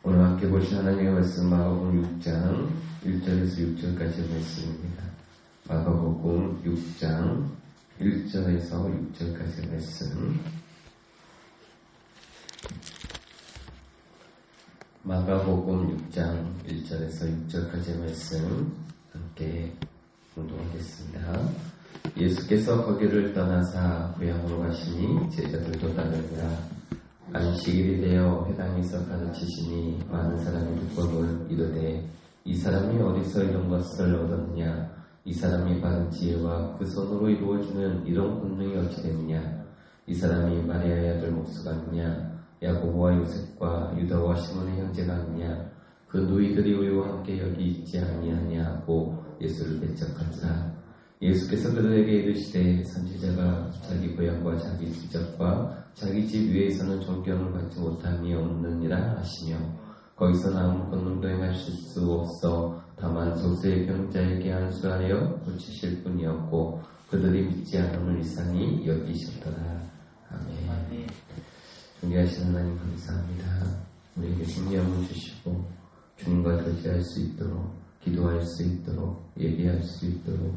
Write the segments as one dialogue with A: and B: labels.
A: 오늘 함께 보신 하나님의 말씀 마가복음 6장 1절에서 6절까지의 말씀입니다. 마가복음 6장 1절에서 6절까지의 말씀. 마가복음 6장 1절에서 6절까지의 말씀 함께 공독하겠습니다. 예수께서 거기를 떠나사 고향으로 가시니 제자들도 따르니라. 안식일이 되어 회당에서 가르치시니 많은 사람이 듣고는 이르되 이 사람이 어디서 이런 것을 얻었느냐? 이 사람이 받은 지혜와 그 손으로 이루어주는 이런 권능이 어찌 됐느냐? 이 사람이 마리아의 아들 목수가 아니냐? 야고보와 요셉과 유다와 시몬의 형제가 아니냐? 그 누이들이 우리와 함께 여기 있지 아니하냐고 예수를 배척하지라. 예수께서 그들에게 이르시되 선지자가 자기 고향과 자기 지적과 자기 집 위에서는 존경을 받지 못함이 없느니라 하시며 거기서 아무 권능도 행하실 수 없어 다만 소수의 병자에게 안수하여 고치실 뿐이었고 그들이 믿지 않음을 이상히 여기셨더라. 아멘. 존귀하신 하나님 감사합니다. 우리에게 생명을 주시고 주님과 교제할 수 있도록 기도할 수 있도록 예비할 수 있도록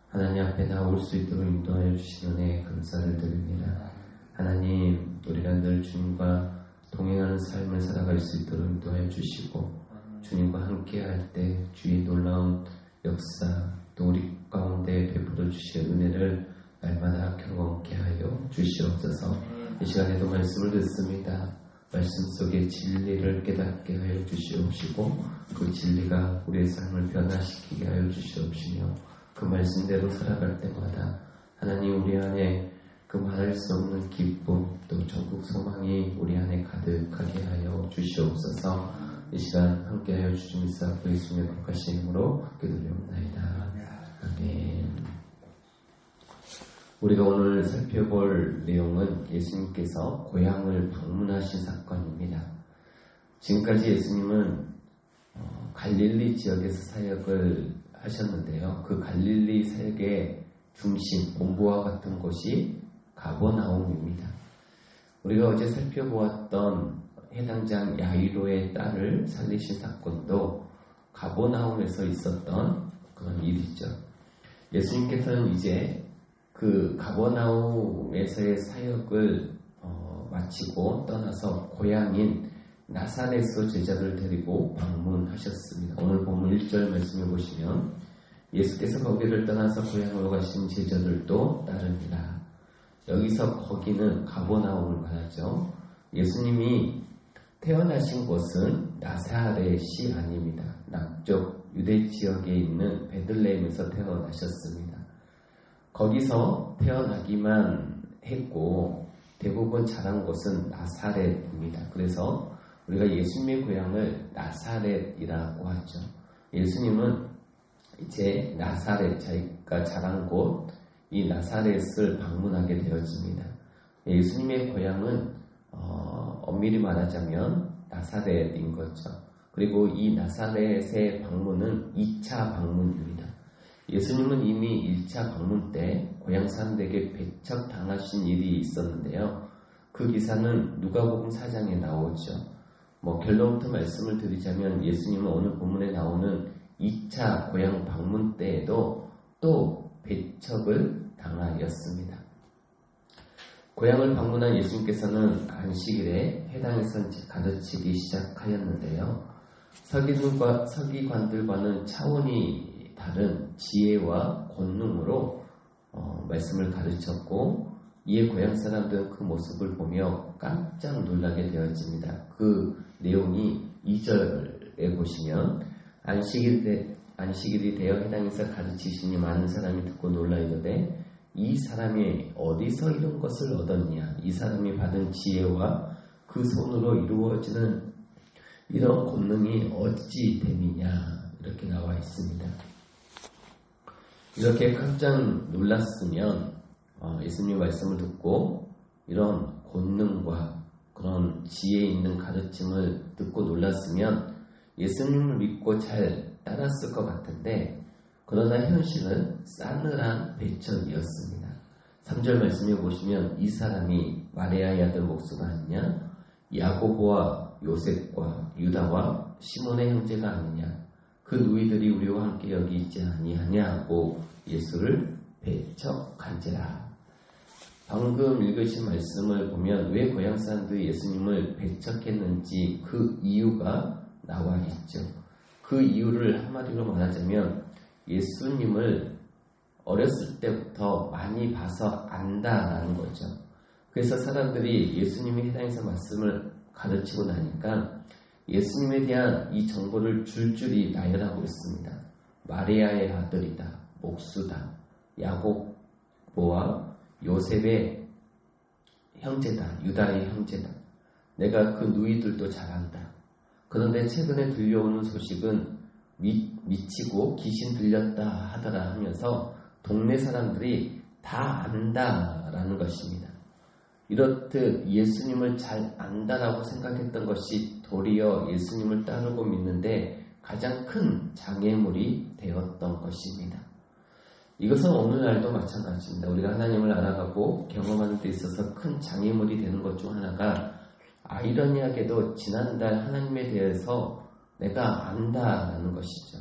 A: 하나님 앞에 나올 수 있도록 인도하여 주신 은혜에 감사를 드립니다. 하나님, 우리가 늘 주님과 동행하는 삶을 살아갈 수 있도록 인도하여 주시고 주님과 함께할 때 주의 놀라운 역사 또 우리 가운데 베풀어 주실 은혜를 날마다 경험케 하여 주시옵소서. 이 시간에도 말씀을 듣습니다. 말씀 속에 진리를 깨닫게 하여 주시옵시고 그 진리가 우리의 삶을 변화시키게 하여 주시옵시며 그 말씀대로 살아갈 때마다 하나님 우리 안에 그 말할 수 없는 기쁨 또 전국 소망이 우리 안에 가득하게 하여 주시옵소서. 이 시간 함께하여 주시면서 그 예수님의 거룩하신 이름으로 기도드립니다. 아멘. 우리가 오늘 살펴볼 내용은 예수님께서 고향을 방문하신 사건입니다. 지금까지 예수님은 갈릴리 지역에서 사역을 하셨는데요. 그 갈릴리 사역의 중심, 본부와 같은 곳이 가버나움입니다. 우리가 어제 살펴보았던 해당장 야이로의 딸을 살리신 사건도 가버나움에서 있었던 그런 일이죠. 예수님께서는 이제 그 가버나움에서의 사역을 마치고 떠나서 고향인 나사렛으로 제자를 데리고 방문하셨습니다. 오늘 본문 1절 말씀해 보시면 예수께서 거기를 떠나서 고향으로 가신 제자들도 따르니라. 여기서 거기는 가버나움을 말하죠. 예수님이 태어나신 곳은 나사렛이 아닙니다. 남쪽 유대 지역에 있는 베들레헴에서 태어나셨습니다. 거기서 태어나기만 했고 대부분 자란 곳은 나사렛입니다. 그래서 우리가 예수님의 고향을 나사렛이라고 하죠. 예수님은 이제 나사렛, 자기가 자란 곳, 이 나사렛을 방문하게 되었습니다. 예수님의 고향은 엄밀히 말하자면 나사렛인 거죠. 그리고 이 나사렛의 방문은 2차 방문입니다. 예수님은 이미 1차 방문 때 고향 사람들에게 배척당하신 일이 있었는데요. 그 기사는 누가복음 4장에 나오죠. 결론부터 말씀을 드리자면 예수님은 오늘 본문에 나오는 2차 고향 방문 때에도 또 배척을 당하였습니다. 고향을 방문한 예수님께서는 안식일에 해당에서 가르치기 시작하였는데요. 서기관들과는 차원이 다른 지혜와 권능으로 말씀을 가르쳤고 이에 고향 사람들은 그 모습을 보며 깜짝 놀라게 되어집니다. 그 내용이 2절에 보시면 안식일이 되어 해당에서 가르치시니 많은 사람이 듣고 놀라 이르되 이 사람이 어디서 이런 것을 얻었냐? 이 사람이 받은 지혜와 그 손으로 이루어지는 이런 권능이 어찌 됨이냐? 이렇게 나와 있습니다. 이렇게 깜짝 놀랐으면 예수님의 말씀을 듣고 이런 권능과 그런 지혜 있는 가르침을 듣고 놀랐으면 예수님을 믿고 잘 따랐을 것 같은데 그러나 현실은 싸늘한 배척이었습니다. 3절 말씀해 보시면 이 사람이 마리아의 아들 목수가 아니냐? 야고보와 요셉과 유다와 시몬의 형제가 아니냐? 그 누이들이 우리와 함께 여기 있지 아니하냐 하고 예수를 배척한지라. 방금 읽으신 말씀을 보면 왜 고향 사람들이 예수님을 배척했는지 그 이유가 나와 있죠. 그 이유를 한마디로 말하자면 예수님을 어렸을 때부터 많이 봐서 안다라는 거죠. 그래서 사람들이 예수님이 해당해서 말씀을 가르치고 나니까 예수님에 대한 이 정보를 줄줄이 나열하고 있습니다. 마리아의 아들이다, 목수다, 야고보와 요셉의 형제다, 유다의 형제다. 내가 그 누이들도 잘 안다. 그런데 최근에 들려오는 소식은 미치고 귀신 들렸다 하더라 하면서 동네 사람들이 다 안다라는 것입니다. 이렇듯 예수님을 잘 안다라고 생각했던 것이 도리어 예수님을 따르고 믿는데 가장 큰 장애물이 되었던 것입니다. 이것은 오늘날도 마찬가지입니다. 우리가 하나님을 알아가고 경험하는 데 있어서 큰 장애물이 되는 것 중 하나가 아이러니하게도 지난달 하나님에 대해서 내가 안다라는 것이죠.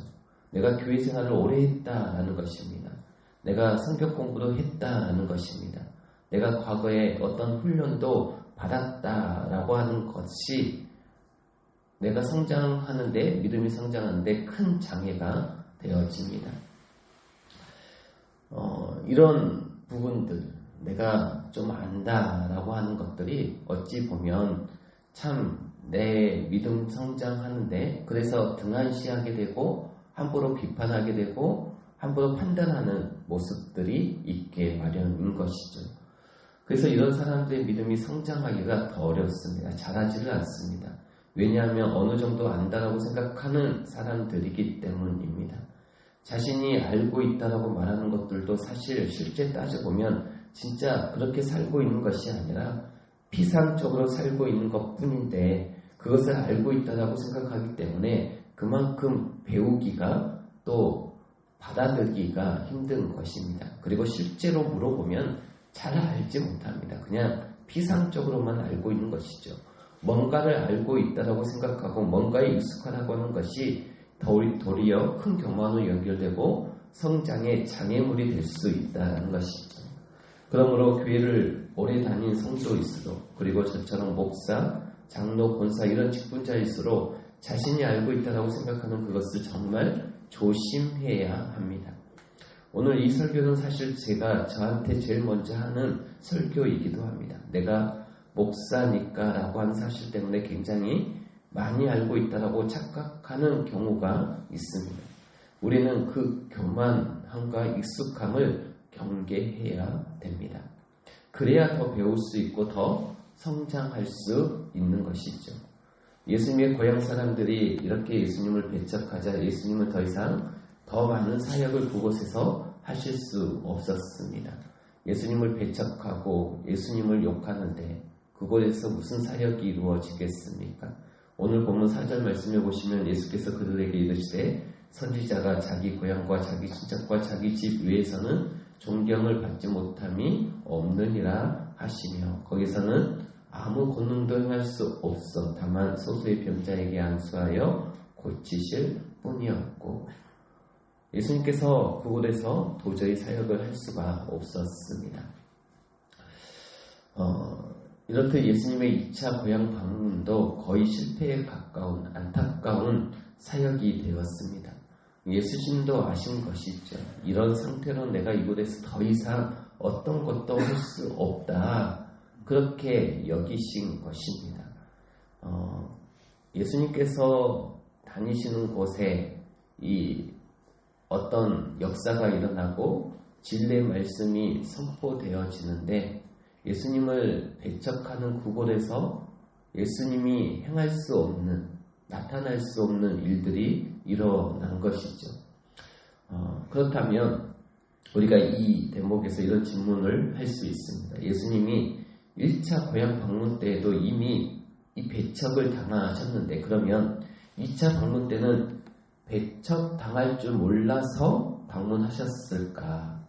A: 내가 교회 생활을 오래 했다라는 것입니다. 내가 성경 공부도 했다라는 것입니다. 내가 과거에 어떤 훈련도 받았다라고 하는 것이 내가 성장하는데, 믿음이 성장하는데 큰 장애가 되어집니다. 이런 부분들, 내가 좀 안다라고 하는 것들이 어찌 보면 참 내 믿음 성장하는데 그래서 등한시하게 되고 함부로 비판하게 되고 함부로 판단하는 모습들이 있게 마련인 것이죠. 그래서 이런 사람들의 믿음이 성장하기가 더 어렵습니다. 잘하지를 않습니다. 왜냐하면 어느 정도 안다라고 생각하는 사람들이기 때문입니다. 자신이 알고 있다라고 말하는 것들도 사실 실제 따져보면 진짜 그렇게 살고 있는 것이 아니라 피상적으로 살고 있는 것 뿐인데 그것을 알고 있다라고 생각하기 때문에 그만큼 배우기가 또 받아들이기가 힘든 것입니다. 그리고 실제로 물어보면 잘 알지 못합니다. 그냥 피상적으로만 알고 있는 것이죠. 뭔가를 알고 있다라고 생각하고 뭔가에 익숙하다고 하는 것이 도리어 큰 교만으로 연결되고 성장의 장애물이 될 수 있다는 것이죠. 그러므로 교회를 오래 다닌 성도일수록 그리고 저처럼 목사, 장로, 권사 이런 직분자일수록 자신이 알고 있다고 생각하는 그것을 정말 조심해야 합니다. 오늘 이 설교는 사실 제가 저한테 제일 먼저 하는 설교이기도 합니다. 내가 목사니까 라고 하는 사실 때문에 굉장히 많이 알고 있다고 착각하는 경우가 있습니다. 우리는 그 교만함과 익숙함을 경계해야 됩니다. 그래야 더 배울 수 있고 더 성장할 수 있는 것이죠. 예수님의 고향 사람들이 이렇게 예수님을 배척하자 예수님은 더 이상 더 많은 사역을 그곳에서 하실 수 없었습니다. 예수님을 배척하고 예수님을 욕하는데 그곳에서 무슨 사역이 이루어지겠습니까? 오늘 본문 4절 말씀해 보시면 예수께서 그들에게 이르시되 선지자가 자기 고향과 자기 친척과 자기 집 위에서는 존경을 받지 못함이 없느니라 하시며 거기서는 아무 권능도 행할 수 없어 다만 소수의 병자에게 안수하여 고치실 뿐이었고 예수님께서 그곳에서 도저히 사역을 할 수가 없었습니다. 이렇듯 예수님의 2차 고향 방문도 거의 실패에 가까운 안타까운 사역이 되었습니다. 예수님도 아신 것이죠. 이런 상태로 내가 이곳에서 더 이상 어떤 것도 할 수 없다. 그렇게 여기신 것입니다. 예수님께서 다니시는 곳에 이 어떤 역사가 일어나고 진리의 말씀이 선포되어지는데 예수님을 배척하는 그곳에서 예수님이 행할 수 없는, 나타날 수 없는 일들이 일어난 것이죠. 그렇다면 우리가 이 대목에서 이런 질문을 할 수 있습니다. 예수님이 1차 고향 방문 때에도 이미 이 배척을 당하셨는데 그러면 2차 방문 때는 배척당할 줄 몰라서 방문하셨을까?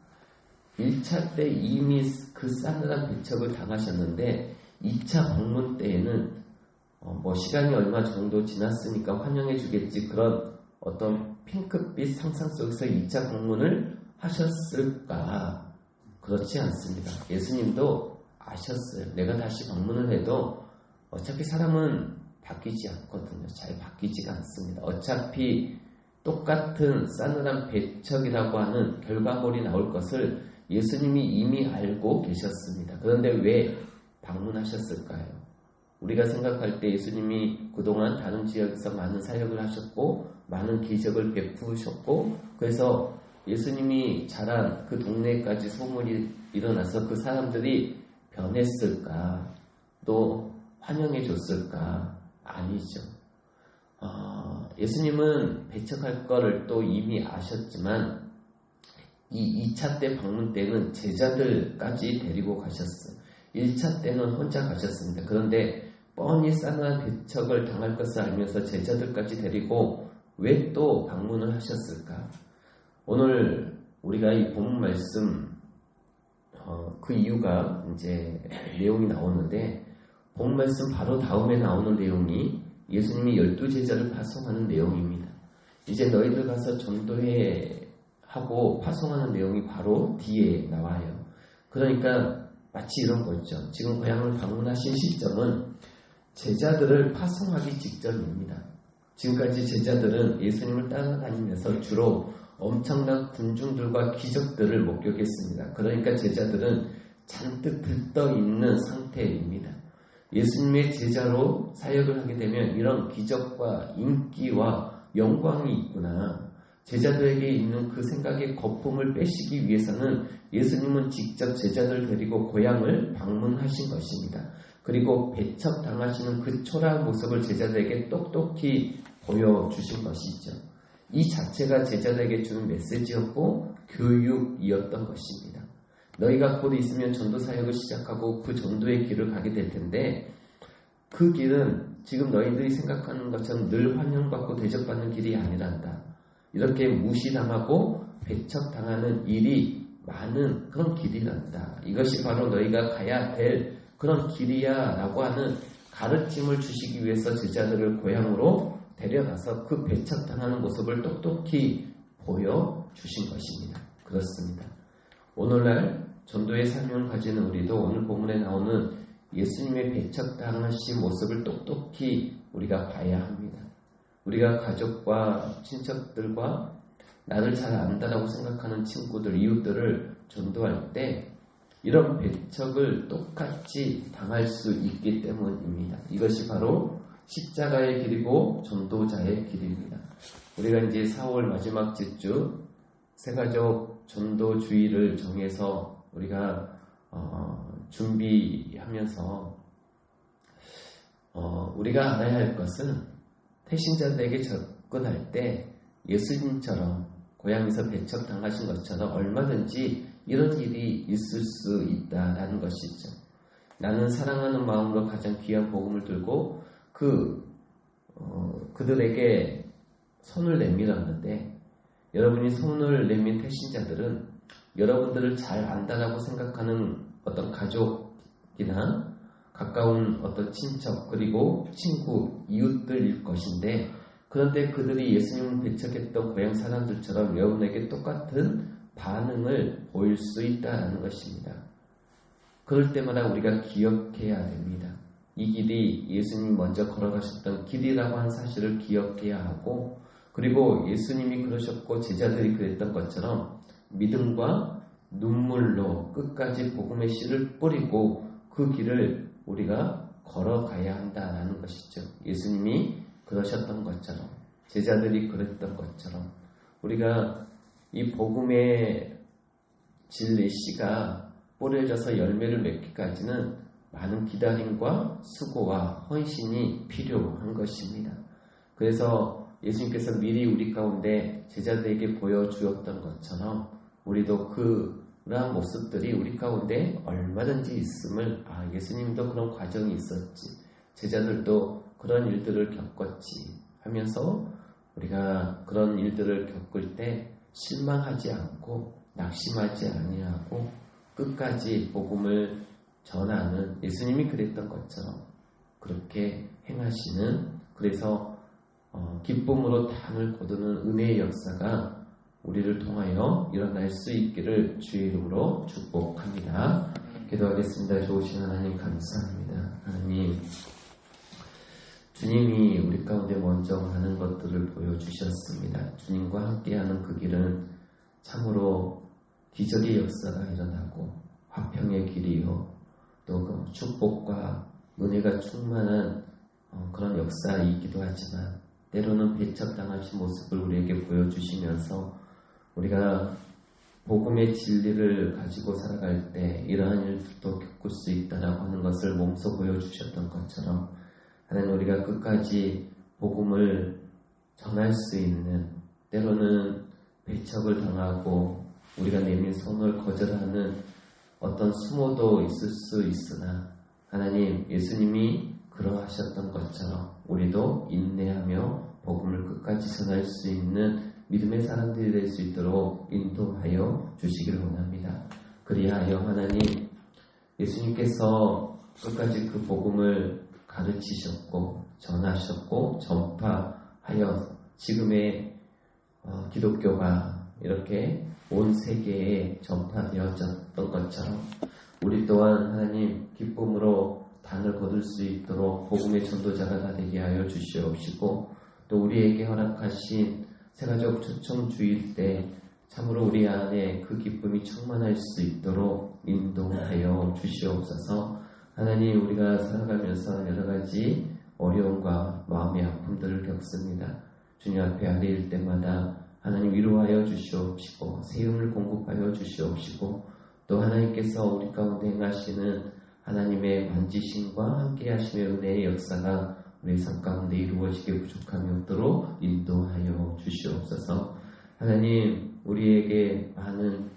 A: 1차 때 이미 그 싸늘한 배척을 당하셨는데 2차 방문 때에는 시간이 얼마 정도 지났으니까 환영해 주겠지, 그런 어떤 핑크빛 상상 속에서 2차 방문을 하셨을까? 그렇지 않습니다. 예수님도 아셨어요. 내가 다시 방문을 해도 어차피 사람은 바뀌지 않거든요. 잘 바뀌지가 않습니다. 어차피 똑같은 싸늘한 배척이라고 하는 결과물이 나올 것을 예수님이 이미 알고 계셨습니다. 그런데 왜 방문하셨을까요? 우리가 생각할 때 예수님이 그동안 다른 지역에서 많은 사역을 하셨고 많은 기적을 베푸셨고, 그래서 예수님이 자란 그 동네까지 소문이 일어나서 그 사람들이 변했을까? 또 환영해 줬을까? 아니죠. 예수님은 배척할 거를 또 이미 아셨지만 이 2차 때 방문 때는 제자들까지 데리고 가셨어요. 1차 때는 혼자 가셨습니다. 그런데 뻔히 싸늘한 배척을 당할 것을 알면서 제자들까지 데리고 왜 또 방문을 하셨을까? 오늘 우리가 이 본문 말씀 그 이유가 이제 내용이 나오는데, 본문 말씀 바로 다음에 나오는 내용이 예수님이 12제자를 파송하는 내용입니다. 이제 너희들 가서 전도해 하고 파송하는 내용이 바로 뒤에 나와요. 그러니까 마치 이런 거죠. 지금 고향을 방문하신 시점은 제자들을 파송하기 직전입니다. 지금까지 제자들은 예수님을 따라다니면서 주로 엄청난 군중들과 기적들을 목격했습니다. 그러니까 제자들은 잔뜩 들떠 있는 상태입니다. 예수님의 제자로 사역을 하게 되면 이런 기적과 인기와 영광이 있구나. 제자들에게 있는 그 생각의 거품을 빼시기 위해서는 예수님은 직접 제자들을 데리고 고향을 방문하신 것입니다. 그리고 배척당하시는 그 초라한 모습을 제자들에게 똑똑히 보여주신 것이죠. 이 자체가 제자들에게 주는 메시지였고 교육이었던 것입니다. 너희가 곧 있으면 전도사역을 시작하고 그 전도의 길을 가게 될 텐데, 그 길은 지금 너희들이 생각하는 것처럼 늘 환영받고 대접받는 길이 아니란다. 이렇게 무시당하고 배척당하는 일이 많은 그런 길이란다. 이것이 바로 너희가 가야 될 그런 길이야 라고 하는 가르침을 주시기 위해서 제자들을 고향으로 데려가서 그 배척당하는 모습을 똑똑히 보여주신 것입니다. 그렇습니다. 오늘날 전도의 사명을 가지는 우리도 오늘 본문에 나오는 예수님의 배척당하신 모습을 똑똑히 우리가 봐야 합니다. 우리가 가족과 친척들과 나를 잘 안다라고 생각하는 친구들, 이웃들을 전도할 때 이런 배척을 똑같이 당할 수 있기 때문입니다. 이것이 바로 십자가의 길이고 전도자의 길입니다. 우리가 이제 4월 마지막 주 새가족 전도주의를 정해서 우리가 준비하면서 우리가 알아야 할 것은 태신자들에게 접근할 때 예수님처럼 고향에서 배척당하신 것처럼 얼마든지 이런 일이 있을 수 있다라는 것이죠. 나는 사랑하는 마음으로 가장 귀한 복음을 들고 그들에게 손을 내밀었는데, 여러분이 손을 내민 태신자들은 여러분들을 잘 안다라고 생각하는 어떤 가족이나 가까운 어떤 친척, 그리고 친구, 이웃들일 것인데, 그런데 그들이 예수님을 배척했던 고향 사람들처럼 여러분에게 똑같은 반응을 보일 수 있다는 것입니다. 그럴 때마다 우리가 기억해야 됩니다. 이 길이 예수님이 먼저 걸어가셨던 길이라고 하는 사실을 기억해야 하고, 그리고 예수님이 그러셨고 제자들이 그랬던 것처럼 믿음과 눈물로 끝까지 복음의 씨를 뿌리고 그 길을 우리가 걸어가야 한다는 것이죠. 예수님이 그러셨던 것처럼, 제자들이 그랬던 것처럼 우리가 이 복음의 진리 씨가 뿌려져서 열매를 맺기까지는 많은 기다림과 수고와 헌신이 필요한 것입니다. 그래서 예수님께서 미리 우리 가운데 제자들에게 보여주었던 것처럼 우리도 그러한 모습들이 우리 가운데 얼마든지 있음을, 예수님도 그런 과정이 있었지, 제자들도 그런 일들을 겪었지 하면서 우리가 그런 일들을 겪을 때 실망하지 않고 낙심하지 아니하고 끝까지 복음을 전하는, 예수님이 그랬던 것처럼 그렇게 행하시는, 그래서 기쁨으로 단을 거두는 은혜의 역사가 우리를 통하여 일어날 수 있기를 주의 이름으로 축복합니다. 기도하겠습니다. 좋으신 하나님 감사합니다. 하나님, 주님이 우리 가운데 먼저 가는 것들을 보여주셨습니다. 주님과 함께하는 그 길은 참으로 기적의 역사가 일어나고 화평의 길이요, 또 그 축복과 은혜가 충만한 그런 역사이기도 하지만 때로는 배척당하신 모습을 우리에게 보여주시면서 우리가 복음의 진리를 가지고 살아갈 때 이러한 일들도 겪을 수 있다라고 하는 것을 몸소 보여주셨던 것처럼, 하나님, 우리가 끝까지 복음을 전할 수 있는, 때로는 배척을 당하고 우리가 내민 손을 거절하는 어떤 수모도 있을 수 있으나, 하나님, 예수님이 그러하셨던 것처럼 우리도 인내하며 복음을 끝까지 전할 수 있는 믿음의 사람들이 될 수 있도록 인도하여 주시기를 원합니다. 그리하여 하나님, 예수님께서 끝까지 그 복음을 가르치셨고 전하셨고 전파하여 지금의 기독교가 이렇게 온 세계에 전파되어졌던 것처럼 우리 또한 하나님 기쁨으로 단을 거둘 수 있도록 복음의 전도자가 다 되게 하여 주시옵시고, 또 우리에게 허락하신 세가족 초청 주일 때 참으로 우리 안에 그 기쁨이 충만할 수 있도록 인도하여 주시옵소서. 하나님, 우리가 살아가면서 여러 가지 어려움과 마음의 아픔들을 겪습니다. 주님 앞에 아뢰일 때마다 하나님 위로하여 주시옵시고 세움을 공급하여 주시옵시고, 또 하나님께서 우리 가운데 행하시는 하나님의 만지심과 함께 하심의 은혜의 역사가 우리 삶 가운데 이루어지게 부족함이 없도록 인도하여 주시옵소서. 하나님, 우리에게 많은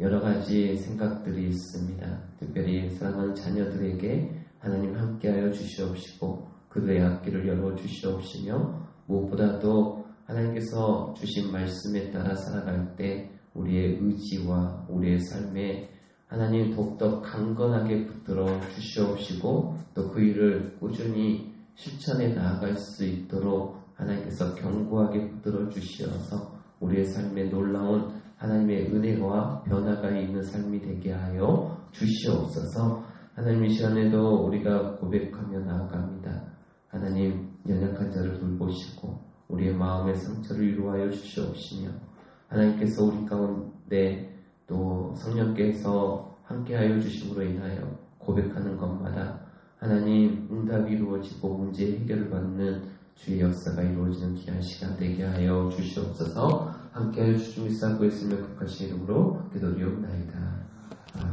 A: 여러 가지 생각들이 있습니다. 특별히 사랑하는 자녀들에게 하나님 함께하여 주시옵시고 그들의 앞길을 열어주시옵시며, 무엇보다도 하나님께서 주신 말씀에 따라 살아갈 때 우리의 의지와 우리의 삶에 하나님 더욱더 강건하게 붙들어 주시옵시고, 또 그 일을 꾸준히 실천해 나아갈 수 있도록 하나님께서 견고하게 붙들어 주시어서 우리의 삶에 놀라운 하나님의 은혜와 변화가 있는 삶이 되게 하여 주시옵소서. 하나님, 이 시간에도 우리가 고백하며 나아갑니다. 하나님, 연약한 자를 돌보시고 우리의 마음의 상처를 위로하여 주시옵시며, 하나님께서 우리 가운데 또 성령께서 함께하여 주심으로 인하여 고백하는 것마다 하나님 응답이 이루어지고 문제 해결을 받는 주의 역사가 이루어지는 귀한 시간 되게 하여 주시옵소서. 함께하여 주시며 싸고 있으며 극하신 이름으로 기도드리옵나이다. 아멘.